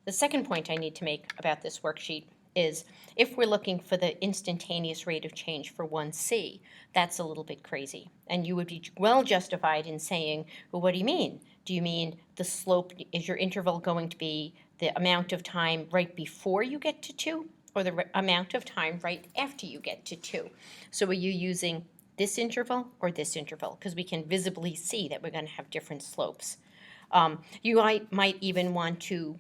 The second point I need to make about this worksheet is if we're looking for the instantaneous rate of change for 1c, that's a little bit crazy. And you would be well justified in saying, well, what do you mean? Do you mean the slope, is your interval going to be the amount of time right before you get to 2 or the amount of time right after you get to 2? So are you using this interval or this interval? Because we can visibly see that we're going to have different slopes. You might even want to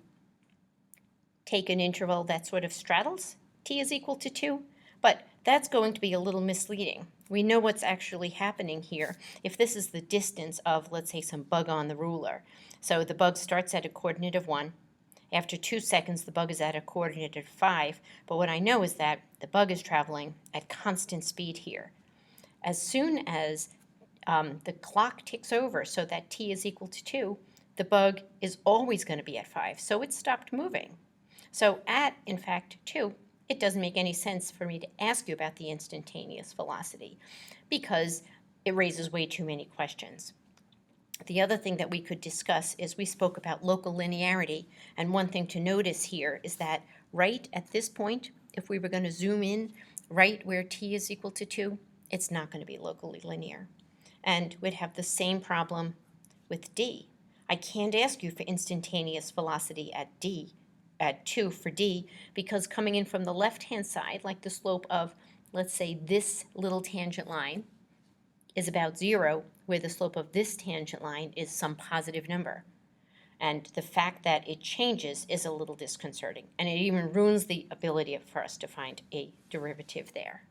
take an interval that sort of straddles t is equal to 2, but that's going to be a little misleading. We know what's actually happening here. If this is the distance of, let's say, some bug on the ruler, so the bug starts at a coordinate of 1. After 2 seconds, the bug is at a coordinate of 5, but what I know is that the bug is traveling at constant speed here. As soon as the clock ticks over so that t is equal to 2, the bug is always going to be at 5, so it stopped moving. So at, in fact, 2, it doesn't make any sense for me to ask you about the instantaneous velocity because it raises way too many questions. The other thing that we could discuss is we spoke about local linearity, and one thing to notice here is that right at this point, if we were going to zoom in right where t is equal to 2, it's not going to be locally linear. And we'd have the same problem with d. I can't ask you for instantaneous velocity at 2 for d, because coming in from the left-hand side, like the slope of, let's say, this little tangent line is about 0, where the slope of this tangent line is some positive number. And the fact that it changes is a little disconcerting, and it even ruins the ability for us to find a derivative there.